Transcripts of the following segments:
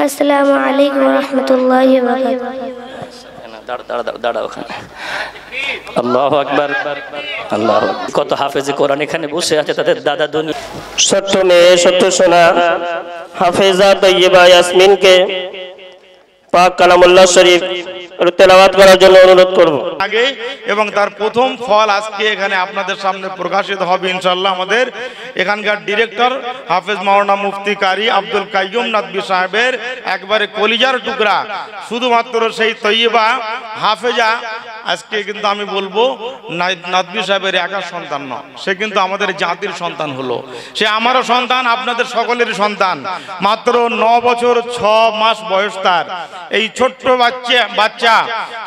আসসালামু আলাইকুম ওয়া রাহমাতুল্লাহি ওয়া বারাকাতুহু। আল্লাহু আকবার। আল্লাহ, কত হাফেজে কোরআন এখানে বসে আছে, তাদের দাদা দুনিয়া। ছোট্ট মেয়ে ছোট্ট সোনা হাফেজা তৈয়বা ইয়াসমিনকে পাক কালামুল্লাহ শরীফ তেলাওয়াত করার জন্য অনুরোধ করব। আগে এবং তার প্রথম ফল আজকে এখানে আপনাদের সামনে প্রকাশিত হবে ইনশাআল্লাহ। আমাদের এখানকার ডিরেক্টর হাফেজ মাওলানা মুফতি কারি আব্দুল কাইয়ুম নাদবি সাহেবের একবারে কলিজার টুকরা, শুধুমাত্র সেই তৈয়বা হাফেজা আজকে কিন্তু আমি বলবো নাদবি সাহেবের একার সন্তান নয়, সে কিন্তু আমাদের জাতির সন্তান হলো। সে আমারও সন্তান, আপনাদের সকলের সন্তান। মাত্র 9 বছর 6 মাস বয়স তার। এই ছোট্ট বাচ্চা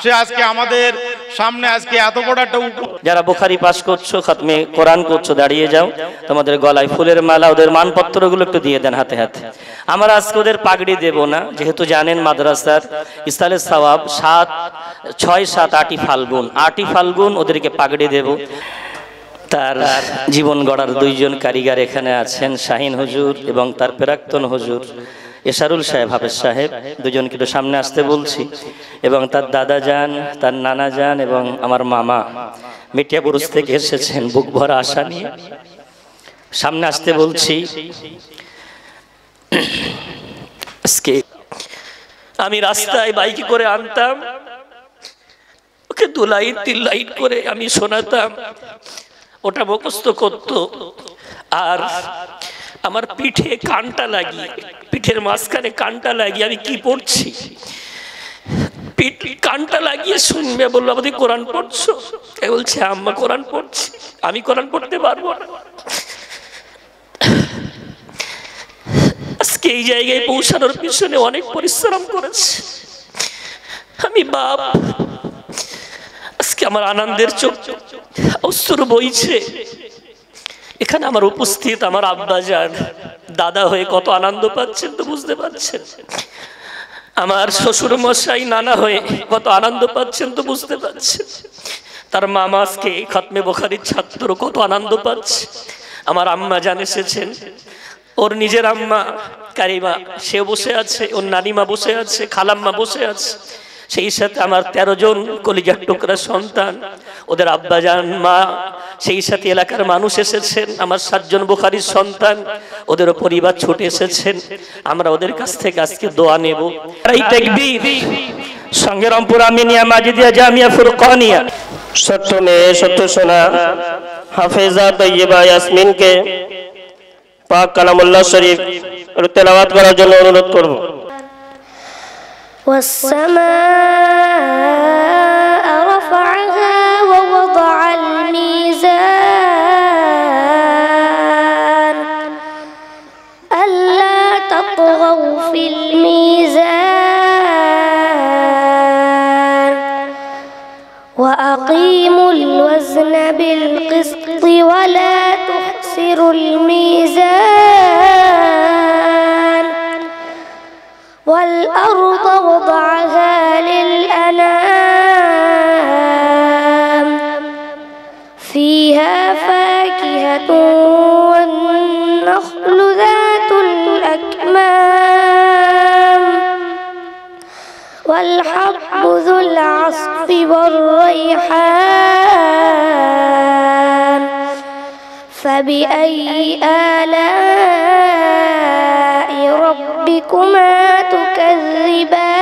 সে আজকে আমাদের সামনে আজকে এত বড় একটা। যারা বুখারী পাস করছো, খাতমে কোরআন করছো, দাঁড়িয়ে যাও। তোমাদের গলায় ফুলের মালা, ওদের মানপত্রগুলো একটু দিয়ে দেন হাতে হাতে। আমরা আজকে ওদের পাগড়ি দেব না, যেহেতু জানেন মাদ্রাসার ইসলামের সওয়াব 6, 7, 8ই ফাল্গুন, 8ই ফাল্গুন ওদেরকে পাগড়ি দেব। তার জীবন গড়ার 2 জন কারিগর এখানে আছেন, শাহিন হুজুর এবং তার প্রাক্তন হুজুর এশারুল সাহেব, হাফেজ সাহেব, 2 জনকে একটু সামনে আসতে বলছি। এবং তার দাদা যান, তার নানা যান এবং আমার মামা মিঠিয়াপুরুষ থেকে এসেছেন বুক ভরা আশা নিয়ে, সামনে আসতে বলছি। আজকে আমি রাস্তায় বাইকে করে আনতাম, ওকে 2 লাইন 3 লাইন করে আমি শোনাতাম, ওটা মুখস্থ করত। আর আমার পিঠে কানটা লাগিয়ে, পিঠের মাঝখানে কানটা লাগিয়ে আমি কি পড়ছি, কানটা লাগিয়ে শুনবে। বললো আমাদের কোরআন পড়ছো? বলছে আম্মা কোরআন পড়ছি। আমি কোরআন পড়তে পারবো না। আজকে এই জায়গায় পৌঁছানোর পিছনে অনেক পরিশ্রম করেছে আমি বাপ। আজকে আমার আনন্দের চোখ অশ্রু বইছে। এখানে আমার উপস্থিত আমার আব্বা যান, দাদা হয়ে কত আনন্দ পাচ্ছেন তো বুঝতে পারছেন। আমার শ্বশুর মশাই নানা হয়ে কত আনন্দ পাচ্ছেন তো বুঝতে পারছেন। তার মামা আজকে খাতমে বুখারীর ছাত্র, কত আনন্দ পাচ্ছে। আমার আম্মা জান এসেছেন, ওর নিজের আম্মা কারিমা সে বসে আছে, ওর নানিমা বসে আছে, খালাম্মা বসে আছে। সেই সাথে আমার 13 জন কলিজার টুকরা সন্তান, ওদের আব্বা জান, মা, সেই সাথে এলাকার মানুষ এসেছেন। আমার 7 জন বুখারীর সন্তান, ওদেরও পরিবার ছুটে এসেছেন। আমরা ওদের কাছ থেকে আজকে দোয়া নেব। এই তাকবীর, সঙ্গে রংপুর আমিনিয়া মাজিদিয়া জামিয়া ফুরকানিয়া। ছোট্ট মেয়ে ছোট্ট সোনা হাফেজা তৈয়বা ইয়াসমিনকে পাক কালামুল্লাহ শরীফ তেলাওয়াত করার জন্য অনুরোধ করব। والسماء رفعها ووضع الميزان ألا تطغوا في الميزان وأقيموا الوزن بالقسط ولا تخسروا الميزان والأرض وضعها للأنام فيها فاكهة والنخل ذات الأكمام والحب ذو العصف والريحان فبأي آلاء ربكما تكذبان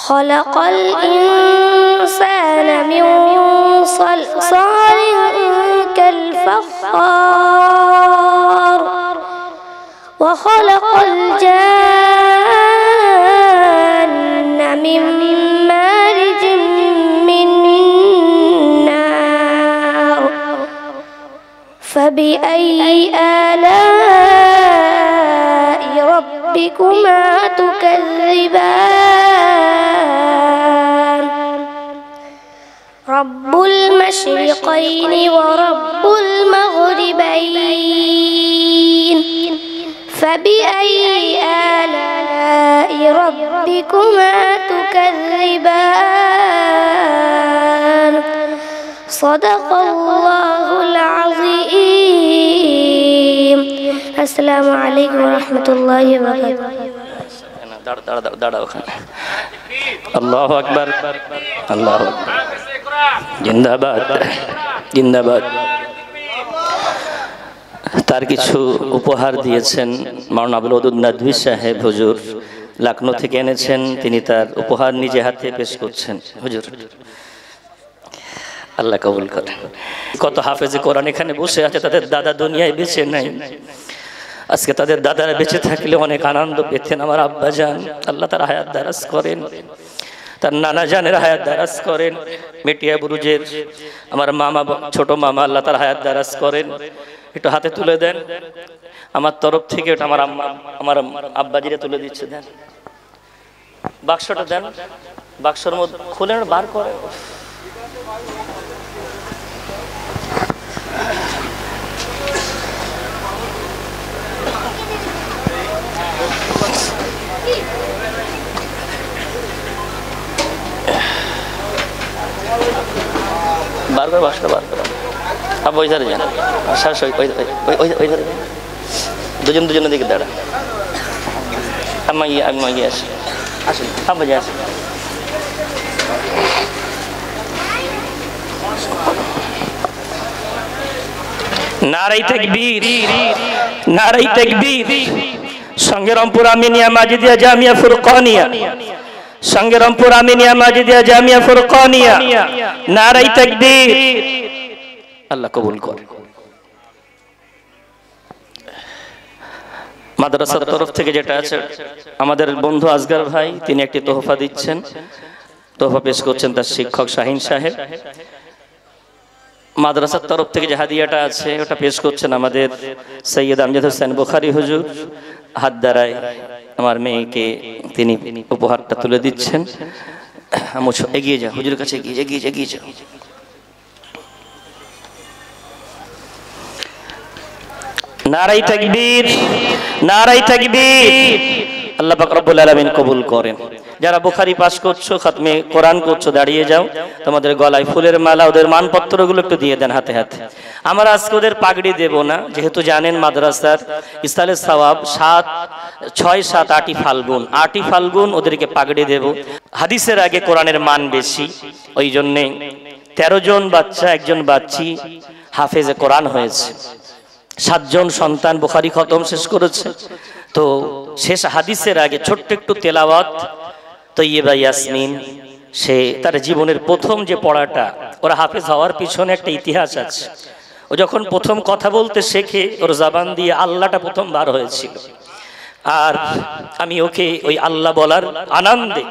خلق الإنسان من صلصال كالفخار وخلق الجان من مارج من نار فبأي آلاء ربكما تكذبان رب المشرقين ورب المغربين فبأي آلاء ربكما تكذبان صدق الله العظيم আসসালামু আলাইকুম ওয়া রাহমাতুল্লাহি ওয়া বারাকাতুহু। দাঁড়া ওখানে। আল্লাহু আকবার, আল্লাহু আকবার, জিন্দাবাদ, জিন্দাবাদ। তার কিছু উপহার দিয়েছেন মাওলানা আবুল ওদুদ নাদভী সাহেব হুজুর, লখনৌ থেকে এনেছেন। তিনি তার উপহার নিজে হাতে পেশ করছেন। হুজুর আল্লাহ কবুল করেন। কত হাফেজে কোরআন এখানে বসে আছে, তাদের দাদা দুনিয়ায় বেঁচে নাই। আজকে তাদের দাদারা বেঁচে থাকলে অনেক আনন্দ পেতেন। আমার আব্বা জান, আল্লাহ তার হায়াত দারাজ করেন, তার নানা জানের হায়াত দারাজ করেন। মেটিয়া বুরুজের আমার মামা, ছোট মামা, আল্লাহ তার হায়াত দারাজ করেন। একটু হাতে তুলে দেন আমার তরফ থেকে। ওটা আমার আম্মা, আমার আব্বাজিরা তুলে দিচ্ছে। দেন বাক্সটা, দেন বাক্সর মধ্যে খুলে বার করে। বার করে বাক্সটা বার করে। আব্বা ওই ধারে যান, ওই ধারে দুজন দুজনের দিকে দাঁড়া। আম্মা গিয়ে আসি, আসেন আব্বা যে আসেন। নারাই তাকবীর, নারাই তাকবীর। সঙ্গে রংপুর আমিনিয়া মাজিদিয়া জামিয়া ফুরকানিয়া, সঙ্গে রংপুর আমিনিয়া মাজিদিয়া জামিয়া ফুরকানিয়া। নারাই তাকবীর। আল্লাহ কবুল করে। মাদ্রাসার তরফ থেকে যেটা আছে, আমাদের বন্ধু আজগার ভাই, তিনি একটি তোহফা দিচ্ছেন, তোহফা পেশ করছেন তার শিক্ষক শাহিন সাহেব। মাদ্রাসার তরফ থেকে যে হাদিয়াটা আছে ওটা পেশ করছেন আমাদের সৈয়দ আমজাদ হোসেন বুখারী হুজুর। হাত দ্বারায় আমার মেয়েকে তিনি উপহারটা তুলে দিচ্ছেন। এগিয়ে যা হুজুরের কাছে, এগিয়ে যা। নারাই তাকবীর, নারাই তাকবীর। আল্লাহ পাক রব্বুল আলামিন কবুল করেন। যারা বুখারী পাস করছো, খাতমে কোরআন করছো, দাঁড়িয়ে যাও। তোমাদের গলায় ফুলের মালা, ওদের মানপত্রগুলো একটু দিয়ে দেন হাতে হাতে। আমরা আজকে ওদের পাগড়ি দেব না, যেহেতু জানেন মাদ্রাসার ইসলালে সওয়াব 6, 7, 8ই ফাল্গুন, 8ই ফাল্গুন ওদেরকে পাগড়ি দেব। হাদিসের আগে কোরআনের মান বেশি, ওই জন্যে 13 জন বাচ্চা, একজন বাচ্চি হাফেজে কোরআন হয়েছে। 7 জন সন্তান বুখারী খতম শেষ করেছে। তো শেষ হাদিসের আগে ছোট্ট একটু তেলাওয়াত। তৈয়বা ইয়াসমিন, সে তার জীবনের প্রথম যে পড়াটা, ওরা হাফেজ হওয়ার পিছনে একটা ইতিহাস আছে। ও যখন প্রথম কথা বলতে শেখে, ওর জবান দিয়ে আল্লাহটা প্রথম বার হয়েছিল। আর আমি ওকে ওই আল্লাহ বলার আনন্দে,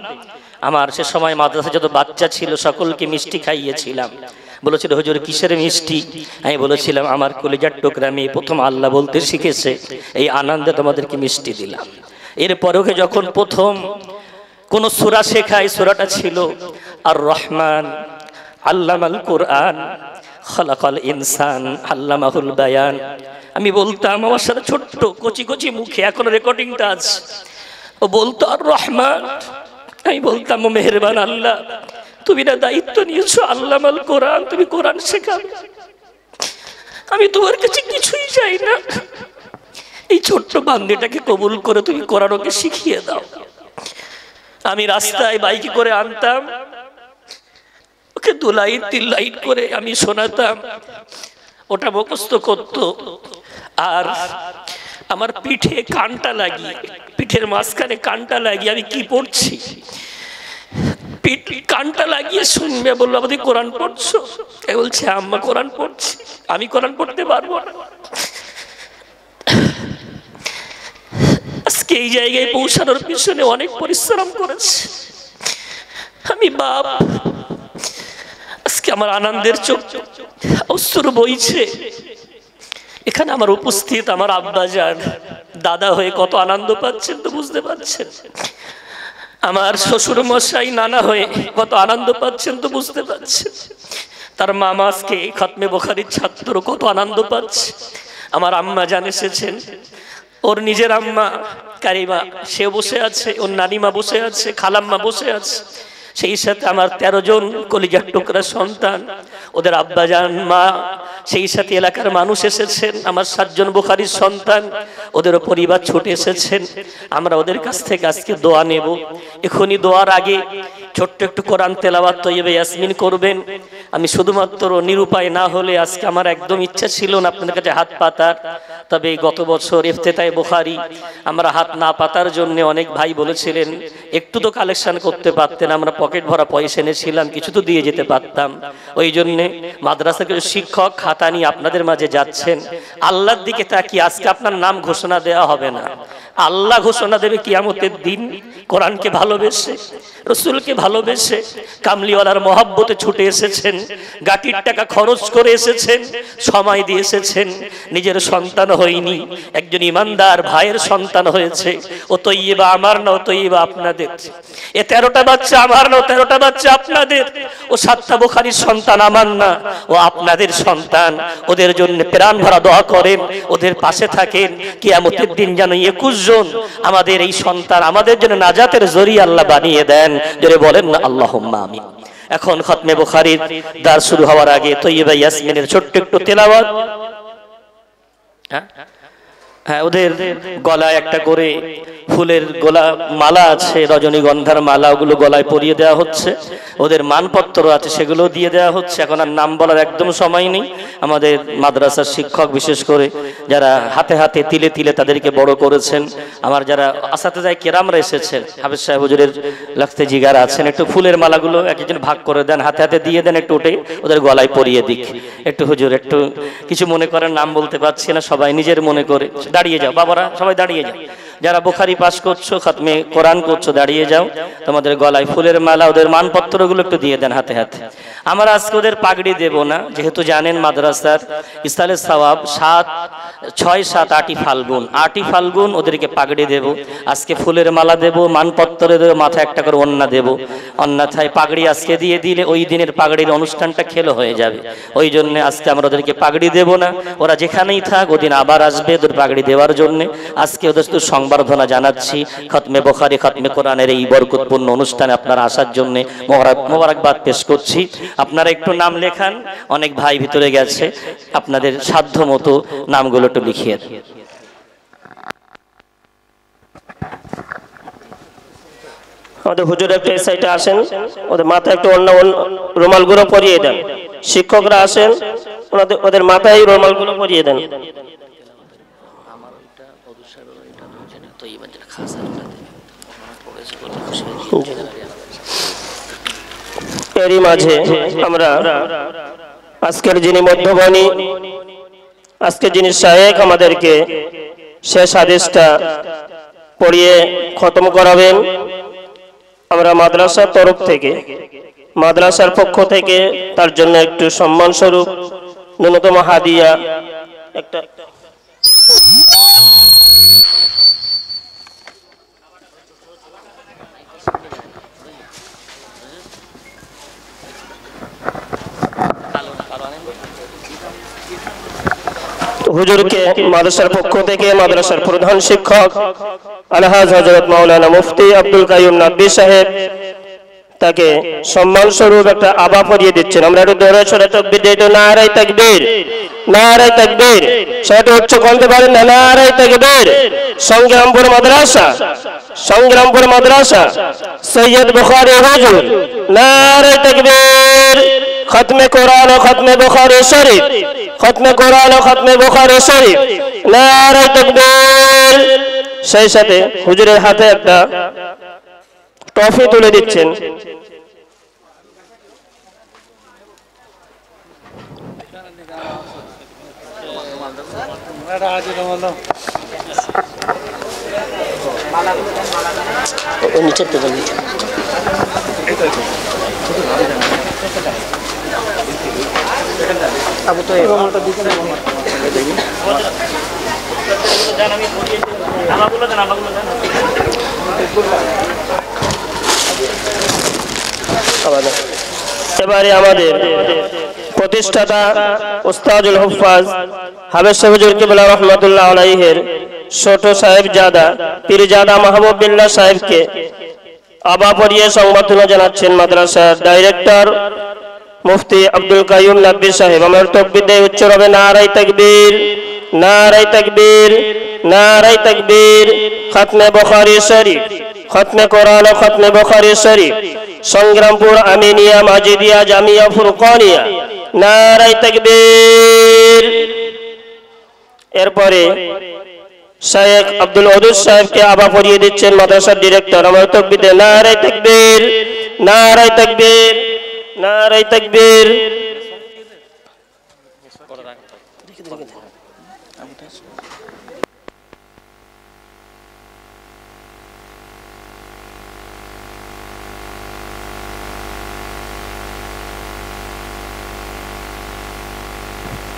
আমার সে সময় মাদ্রাসা যত বাচ্চা ছিল সকলকে মিষ্টি খাইয়েছিলাম। বলেছিল হুজুর কিসের মিষ্টি? আমি বলেছিলাম আমার কলিজার টুকরা মেয়ে প্রথম আল্লাহ বলতে শিখেছে, এই আনন্দে তোমাদেরকে মিষ্টি দিলাম। এরপর ওকে যখন প্রথম কোন সূরা শেখাই, সূরাটা ছিল আর রহমান আল্লামাল কোরআন খালাকাল ইনসান আল্লামাহুল বায়ান। আমি বলতাম, আমার সাথে ছোট্ট কচি কচি মুখে, এখন রেকর্ডিংটা আছে, ও বলতো আর রহমান। আমি বলতাম ও মেহেরবান আল্লাহ, তুমি না দায়িত্ব নিয়েছো আল্লামাল কোরআন, তুমি কোরআন শেখাবে। আমি তোমার কাছে কিছুই চাই না, এই ছোট্ট বান্দিটাকে কবুল করে তুমি কোরআন ওকে শিখিয়ে দাও। আমি রাস্তায় বাইকে করে আনতাম, ওকে 2 লাইন 3 লাইন করে আমি শোনাতাম, ওটা মুখস্থ করতো। আর আমার পিঠে কানটা লাগিয়ে, পিঠের মাঝখানে কানটা লাগিয়ে আমি কি পড়ছি কানটা লাগিয়ে শুনবে। বললো আমাদের কোরআন পড়ছো? বলছে আম্মা কোরআন পড়ছি। আমি কোরআন পড়তে পারবো না। আজকে এই জায়গায় পৌঁছানোর পিছনে অনেক পরিশ্রম করেছে। আমি বাপ, আজকে আমার আনন্দের চোখ অশ্রু বইছে। এখানে আমার উপস্থিত আমার আব্বাজান, দাদা হয়ে কত আনন্দ পাচ্ছেন তো বুঝতে পারছেন। আমার শ্বশুর মশাই নানা হয়ে কত আনন্দ পাচ্ছেন তো বুঝতে পারছেন। তার মামা আজকে খতমে বুখারীর ছাত্র, কত আনন্দ পাচ্ছে। আমার আম্মা জান এসেছেন, ওর নিজের আম্মা কারিমা সে বসে আছে, ওর নানিমা বসে আছে, খালাম্মা বসে আছে। সেই সাথে আমার 13 জন কলিজার টুকরা সন্তান, ওদের আব্বাজান মা, সেই সাথে এলাকার মানুষ এসেছেন, আমার 7 জন বুখারীর সন্তান, ওদেরও পরিবার ছুটে এসেছেন। আমরা ওদের কাছ থেকে আজকে দোয়া নেব। এখনই দোয়ার আগে ছোট্ট একটু কোরআন তেলাওয়াত তৈয়বা ইয়াসমিন করবেন। আমি শুধুমাত্র নিরুপায় না হলে আজকে আমার একদম ইচ্ছা ছিল না আপনাদের কাছে হাত পাতার, তবে গত বছর ইফতেতায়ে বুখারী আমরা হাত না পাতার জন্য অনেক ভাই বলেছিলেন একটু তো কালেকশন করতে পারতেন, আমরা পকেট ভরা পয়সা এনেছিলাম, কিছু তো দিয়ে যেতে পারতাম। ওই জন্যে মাদ্রাসার কিছু শিক্ষক খাতা নিয়ে আপনাদের মাঝে যাচ্ছেন। আল্লাহর দিকে তাকিয়ে আজকে আপনার নাম ঘোষণা দেওয়া হবে না, আল্লাহ ঘোষণা দেবে কিয়ামতের দিন। কোরআনকে ভালোবেসে, রসুলকে ভালোবেসে, কামলিওয়ালার মহব্বতে ছুটে এসেছেন, গাটির টাকা খরচ করে এসেছেন, সময় দিয়ে এসেছেন, নিজের সন্তান হয়নি, একজন ইমানদার ভাইয়ের সন্তান হয়েছে। ও তৈয়বা আমার না, ও তৈয়বা আপনাদের। এ 13টা বাচ্চা আমার না, 13টা বাচ্চা আপনাদের। ও 7টা বুখারীর সন্তান আমার না, ও আপনাদের সন্তান। ওদের জন্য প্রাণ ভরা দোয়া করেন, ওদের পাশে থাকেন। কিয়ামতের দিন যেন 21 জন আমাদের এই সন্তান আমাদের জন্য নাজাতের জরিয়া আল্লাহ বানিয়ে দেন। জোরে বলেন না আল্লাহুম্মা আমিন। এখন খতমে বুখারীর দার শুরু হওয়ার আগে তৈয়বা ইয়াসমিনের ছোট্ট একটু তেলাওয়াত। হ্যাঁ, ওদের গলায় একটা করে ফুলের গোলা মালা আছে, রজনীগন্ধার মালা, ওগুলো গলায় পরিয়ে দেওয়া হচ্ছে। ওদের মানপত্র আছে, সেগুলো দিয়ে দেওয়া হচ্ছে। এখন আর নাম বলার একদম সময় নেই। আমাদের মাদ্রাসার শিক্ষক বিশেষ করে যারা হাতে হাতে তিলে তিলে তাদেরকে বড় করেছেন, আমার যারা আসাতেজায়ে কেরামরা এসেছেন, হাফেজ সাহেব হুজুরের লাগতে জিগার আছেন, একটু ফুলের মালাগুলো একজন ভাগ করে দেন, হাতে হাতে দিয়ে দেন, একটু উঠে ওদের গলায় পরিয়ে দিক। একটু হুজুর একটু কিছু মনে করেন, নাম বলতে পারছি না, সবাই নিজের মনে করে দাঁড়িয়ে যাও, বাবারা সবাই দাঁড়িয়ে যাও। যারা বুখারী পাস করছো, খতমে কোরআন করছো, দাঁড়িয়ে যাও। তোমাদের গলায় ফুলের মালা, ওদের মানপত্রগুলো একটু দিয়ে দেন হাতে হাতে। আমরা আজকে ওদের পাগড়ি দেব না, যেহেতু জানেন মাদ্রাসার ইসলালে সওয়াব 6, 7, 8ই ফাল্গুন, 8ই ফাল্গুন ওদেরকে পাগড়ি দেব। আজকে ফুলের মালা দেব, মানপত্র দেব, মাথায় একটা করে ওন্না দেব। অন্যথায় পাগড়ি আজকে দিয়ে দিলে ওই দিনের পাগড়ির অনুষ্ঠানটা খেলো হয়ে যাবে। ওই জন্য আজকে আমরা ওদেরকে পাগড়ি দেব না। ওরা যেখানেই থাক, ওদিন আবার আসবে ওদের পাগড়ি দেওয়ার জন্য। আজকে ওদের তো সংবর্ধনা জানাচ্ছি। খতমে বুখারী, খতমে কোরআনের এই বরকতপূর্ণ অনুষ্ঠানে আপনারা আসার জন্য মোবারকবাদ পেশ করছি। আপনারা একটু নাম লেখান, অনেক ভাই ভিতরে গেছে, আপনাদের সাধ্য মতো নামগুলো একটু লিখিয়ে দেন। আমাদের হুজুর একটু এই সাইডে আসেন, ওদের মাথায় একটু অন্য রুমালগুলো পরিয়ে দেন। শিক্ষকরা আসেন, ওদের মাথায় রুমালগুলো পরিয়ে দেন। এরই মাঝে আমরা আজকের যিনি মধ্যবাণী, আজকে যিনি শায়েখ আমাদেরকে শেষ হাদিসটা পড়িয়ে খতম করাবেন, আমরা মাদ্রাসার তরফ থেকে, মাদ্রাসার পক্ষ থেকে তার জন্য একটু সম্মান স্বরূপ ন্যূনতম হাদিয়া একটা হুজুরকে মাদ্রাসার পক্ষ থেকে মাদ্রাসার প্রধান শিক্ষক আলহাজ হযরত মাওলানা মুফতি আব্দুল কাইয়ুম নাদভী সাহেব তাকে সম্মান স্বরূপ একটা আবা পরিয়ে দিচ্ছেন। আমরা একটু দৌড়ে সরে তাকবীর দিই, নারায়ে তাকবীর, নারায়ে তাকবীর, সেটা উচ্চ কণ্ঠে বলেন না, নারায়ে তাকবীর। সংগ্রামপুর মাদ্রাসা, সংগ্রামপুর মাদ্রাসা সৈয়দ বুখারী হুজুর, নারায়ে তাকবীর। খতমে কোরআন ও খতমে বুখারী শরীফ, খতমে কোরআন ও খতমে বুখারী শরীফ, নারায়ে তাকবীর। সেই সাথে হুজুরের হাতে একটা ট্রফি তুলে দিচ্ছেন। এবারে আমাদের প্রতিষ্ঠাতা উস্তাদুল হুফাজ হাফেজ সাহেব হুজুর কিবলা রাহমাতুল্লাহ আলাইহির ছোট সাহেবজাদা পীরজাদা মাহবুব বিল্লাহ সাহেবকে আবা পড়িয়ে সংবর্ধনা জানাচ্ছেন মাদ্রাসার ডাইরেক্টর মুফতি আব্দুল কাইয়ুম নাদভী সাহেব। আমার তাকবীর দিয়ে উচ্চ হবে নারায়ে তাকবীর, নারায়ে তাকবীর, নারায়ে তাকবীর। খাতমে বুখারী শরীফ, খতমে কোরআন ও খতমে বুখারী শরীফ, সংগ্রামপুর আমিনিয়া মাজিদিয়া জামিয়া ফুরকানিয়া, নারায়ে তাকবীর। এরপরে শেখ আব্দুল ওদুদ সাহেবকে আবা পড়িয়ে দিচ্ছেন মাদ্রাসার ডিরেক্টর। আমার তাকবীর দিয়ে নারায়ে তাকবীর, নারায়ে তাকবীর, নারায়ে তাকবীর।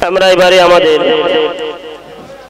আমরা এবারে আমাদের